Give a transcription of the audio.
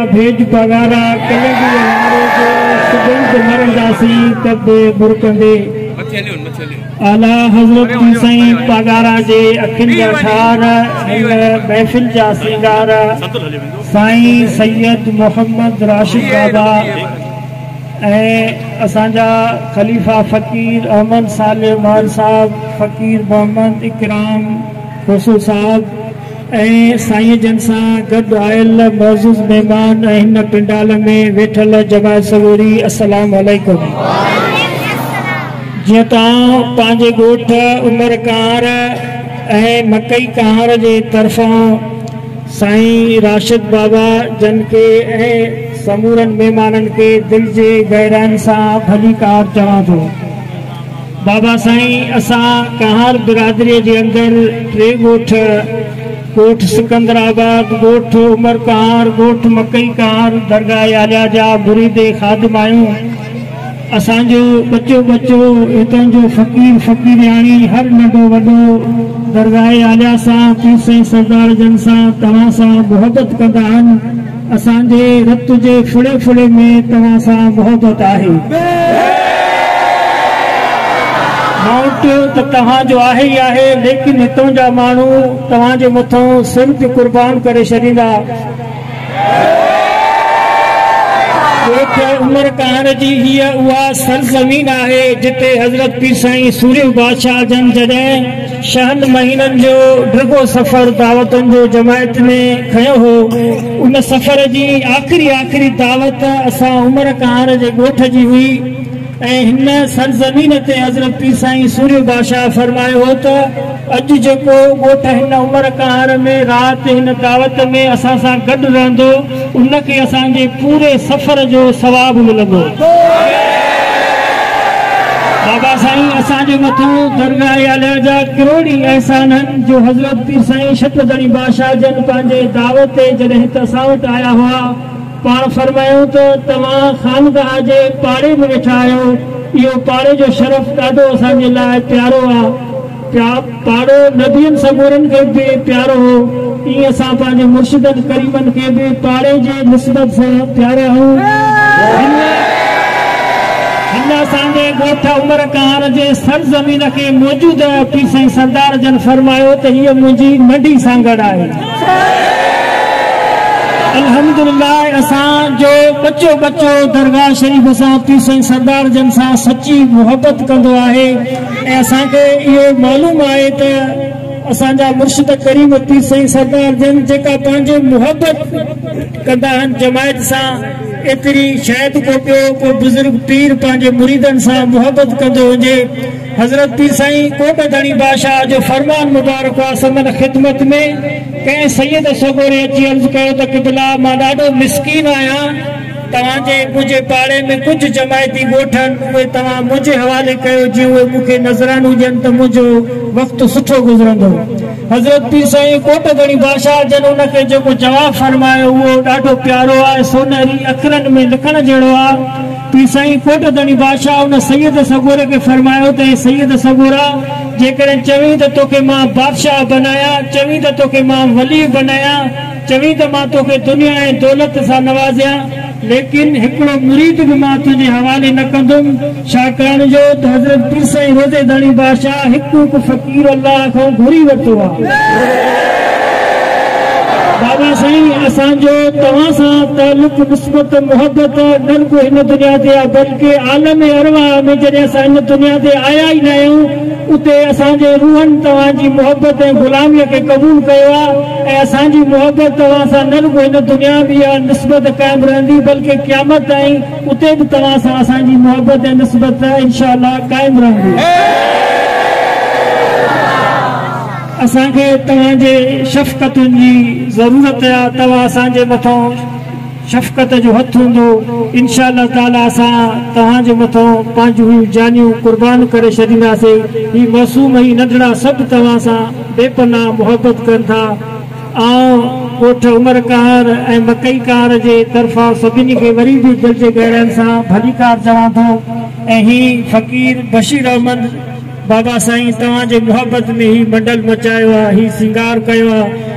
भेज पगारा कलगी हमारे जो सुगंध मरंदासी तब बुरकंदे आला हजरत की सही पगारा जे अखिन जा ठार महफिल जा सिंगार साईं सैयद मोहम्मद राशिद बाबा असांजा खलीफा फ़कीर अहमद सालिह मान साहब फ़कीर मोहम्मद इकराम खुसू साहब साईं जन सां गॾु आयल मौजूद मेहमान हिन पिंडाल में वेठल जमात सबूरी अस्सलाम वालेकुम। जीअं तव्हां पंहिंजे ॻोठ उमर कार मकई कार जे तरफ़ां साईं राशिद बाबा जन के समूरन मेहमाननि के दिल जे गहराइनि सां भली कार चवां थो। बाबा साईं असां कहार बिरादरीअ जे अंदरि टे ॻोठ सिकंदराबाद ॻोठ उमर कार ॻोठ मकई कार दरगाह आलिया जा मुरीद खादिम आहियूं। असांजो बच्चो हितां जो फ़कीरियाणी हर नंढो वॾो दरगाह आलिया सां पीर साईं सरदार जन सां तव्हां सां मोहबत कंदा आहिनि। असांजे रत जे फुड़े में तव्हां सां मोहबत आहे। माउंट तो तव्हांजो आहे ही आहे, लेकिन हितों जा माण्हू तव्हांजे मथां सिर ते कुर्बान करे छॾींदा। उमर कार जी हीअ उहा सरज़मीन आहे जिते हज़रत पीर साईं सूर्य बादशाह जन जॾहिं शहन महीननि जो ड्रिगो सफ़र दावतनि जो जमायत में खयो हो, उन सफ़र जी आख़िरी दावत असां उमर कार जे ॻोठ जी हुई। हिन सरज़मीन ते हज़रत पीर साईं सूर्य बादशाह फरमायो हो तो अज जेको ॻोठ हिन उमर कार में राति हिन दावत में असां सां गॾु रहंदो उनखे असांजे पूरे सफ़र जो सवाब मिलंदो। बाबा साईं असांजे मथां दरगाह आलिया जा करोड़ी एहसान आहिनि जो हज़रत पीर साईं शतदणी बादशाह जन पंहिंजे दावत ते जॾहिं हिते असां वटि आया हुआ पाण फरमायो तो तव्हां खानगाह जे पाड़े में वेठा आहियो। इहो पाड़े जो शरफ़ ॾाढो असांजे लाइ प्यारो आहे। पाड़ो नबियनि सबूरनि खे बि प्यारो हो, ईअं असां पंहिंजे मुर्शिदनि करीमनि खे बि पाड़े जे निस्बत सां प्यारा आहियूं। हिन असांजे ॻोठ उमर कार जे सरज़मीन खे मौजूद पीर साईं सरदार जन फरमायो त हीअ मुंहिंजी नंढी सांगड़ आहे। अल्हम्दुलिल्लाह असांजो बच्चो दरगाह शरीफ़ सां पीर साईं सरदार जन सां सच्ची मोहबत कंदो आहे ऐं असांखे इहो मालूम आहे त असांजा मुर्शिद करीम पीर साईं सरदार जन जेका पंहिंजे मोहबत कंदा आहिनि जमायत सां, एतिरी शायदि को बुज़ुर्ग पीर पंहिंजे मुरीदनि सां मोहबत कंदो हुजे। हज़रत पीर साईं कोटधणी बादशाह जो फरमान मुबारक आहे समन ख़िदमत में कंहिं सैयद सगोरे अची अर्ज़ कयो त क़िबला मां ॾाढो मिसकीन आहियां, तव्हांजे मुंहिंजे पाड़े में कुझु जमायती ॻोठनि उहे तव्हां मुंहिंजे हवाले कयो जीअं उहे मूंखे नज़रान हुजनि त मुंहिंजो वक़्तु सुठो गुज़रंदो। हज़रत पीर साईं कोटधणी बादशाह जन उनखे जेको जवाबु फरमायो उहो ॾाढो प्यारो आहे, सोनहरी अखरनि में लिखण जहिड़ो आहे। पीर साईं कोटधणी बादशाह उन सैयद सगोरे खे फरमायो त सैयद सगोरा जेकॾहिं चवीं त तोखे मां बादशाह बनाया, चवीं त तोखे मां वली बनाया, चवीं त मां तोखे दुनिया ऐं दौलत सां नवाज़िया, लेकिन हिकिड़ो मुरीद बि मां तुंहिंजे हवाले न कंदुमि। छाकाणि जो त हज़रत पीर साईं रोज़ेदारी बादशाह हिकु फ़कीर अल्लाह खां घुरी वरितो आहे। बाबा साईं असांजो तव्हां सां तालुक़ निस्बत मोहबत न रुॻो हिन दुनिया ते आहे, बल्कि आलम अरवाह में जॾहिं असां हिन दुनिया ते आया ई न आहियूं उते असांजे रूहनि तव्हांजी मोहबत ऐं ग़ुलामीअ खे क़बूल कयो आहे ऐं असांजी मोहबत तव्हां सां न रुॻो हिन दुनिया बि आहे निस्बत क़ाइमु रहंदी, बल्कि क़यामत ताईं उते बि तव्हां सां असांजी मोहबत ऐं निस्बत इंशा अल्लाह क़ाइमु रहंदी। असांखे तव्हांजे शफ़क़तुनि जी ज़रूरत आहे, तव्हां असांजे मथां शफ़क़त जो हथ हूंदो इंशा अल्लाह ताला असां तव्हांजे मथां पंहिंजूं जानियूं कुर्बान करे छॾींदासीं। ही मासूम ही नंढड़ा सभु तव्हां सां बेपनाह मोहबत कनि था। ॻोठ उमर कार ऐं मकई कार जे तरफ़ां सभिनी खे वरी बि दिल जे गहराइनि सां भली कार चवां थो। ऐं ही फ़कीर बशीर अहमद बाबा साईं तव्हांजे मोहबत में ही मंडल मचायो आहे, ही सिंगार कयो आहे।